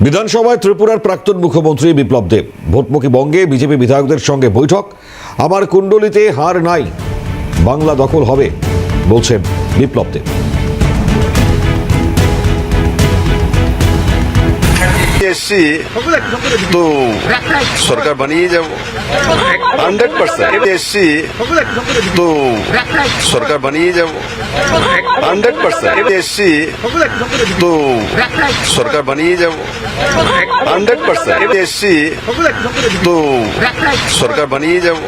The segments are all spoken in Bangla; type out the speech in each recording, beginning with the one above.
বিধানসভায় ত্রিপুরার প্রাক্তন মুখ্যমন্ত্রী বিপ্লব দেব ভোটমুখী বঙ্গে বিজেপি বিধায়কদের সঙ্গে বৈঠক। আমার কুণ্ডলিতে হার নাই, বাংলা দখল হবে বলছেন বিপ্লব দেব। तो सरकार बनिए যাব 100% এসছি তো सरकार बनिए যাব 100% এসছি তো सरकार बनिए যাব 100% এসছি তো सरकार बनिए যাব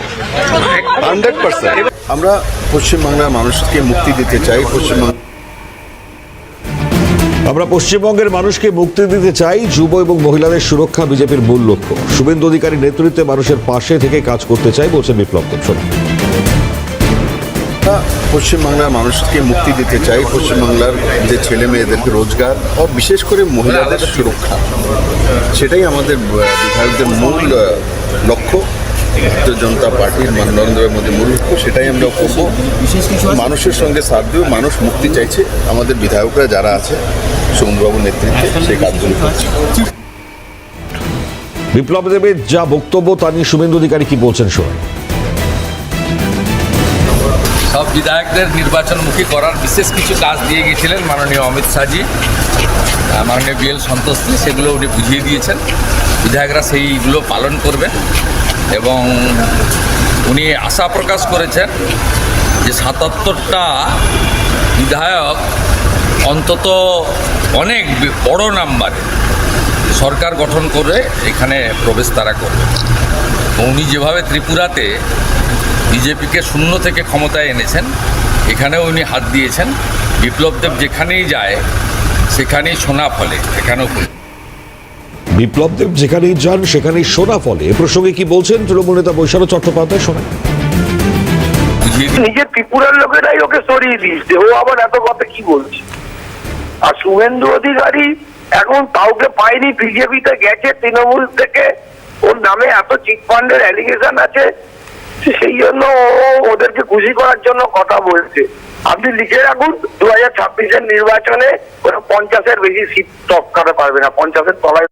100%। আমরা পশ্চিমবাংলার মানুষকে মুক্তি দিতে চাই। আমরা পশ্চিমবঙ্গের মানুষকে মুক্তি দিতে চাই। যুব এবং মহিলাদের সুরক্ষা বিজেপির মূল লক্ষ্য। শুভেন্দু অধিকারীর নেতৃত্বে মানুষের পাশে থেকে কাজ করতে চাই বলছেন বিপ্লব দেব। পশ্চিমবাংলার মানুষকে মুক্তি দিতে চাই, পশ্চিমবাংলার যে ছেলে মেয়েদেরকে রোজগার ও বিশেষ করে মহিলাদের সুরক্ষা, সেটাই আমাদের বিধায়কদের মূল লক্ষ্য। ভারতীয় জনতা পার্টির নরেন্দ্র মোদী মূল লক্ষ্য, সেটাই আমরা করব। মানুষের সঙ্গে সাথ দেব, মানুষ মুক্তি চাইছে, আমাদের বিধায়করা যারা আছে সুমনবাবুর নেতৃত্বে সেই কাজগুলো করছে। বিপ্লব দেবের যা বক্তব্য তা নিয়ে শুভেন্দু অধিকারী কি বলছেন শোনান। সব বিধায়কদের নির্বাচনমুখী করার বিশেষ কিছু কাজ দিয়ে গিয়েছিলেন মাননীয় অমিত শাহজি, মাননীয় বিএল সন্তোষী, সেগুলো উনি বুঝিয়ে দিয়েছেন। বিধায়করা সেইগুলো পালন করবেন এবং উনি আশা প্রকাশ করেছেন যে ৭৭টা বিধায়ক অন্তত অনেক বড় নাম্বারে সরকার গঠন করে এখানে প্রবেশ তারা করবে। উনি যেভাবে ত্রিপুরাতে বিজেপিকে শূন্য থেকে ক্ষমতায় এনেছেন, এখানেও উনি হাত দিয়েছেন। বিপ্লব দেব যেখানেই যায় সেখানেই সোনা ফলে, এখানেও বিপ্লব দেব যেখানেই যান সেখানেই সোনা ফলে। এ প্রসঙ্গে কি বলছেন তৃণমূল নেতা বৈশারদ চট্টোপাধ্যায় শোনান। নিজের ত্রিপুরার লোকেরাই ওকে সরিয়ে দিয়েছে, ও আবার এত কথা কি বলছে? আর শুভেন্দু অধিকারী এখন কাউকে পায়নি, বিজেপিতে গেছে তৃণমূল থেকে, ওর নামে এত চিটফান্ডের অ্যালিগেশন আছে, সেই জন্য ও ওদেরকে খুশি করার জন্য কথা বলছে। আপনি লিখে রাখুন 2026-এর নির্বাচনে ওরা 50-এর বেশি সিট টপকাতে পারবে না, 50-এর তলায়।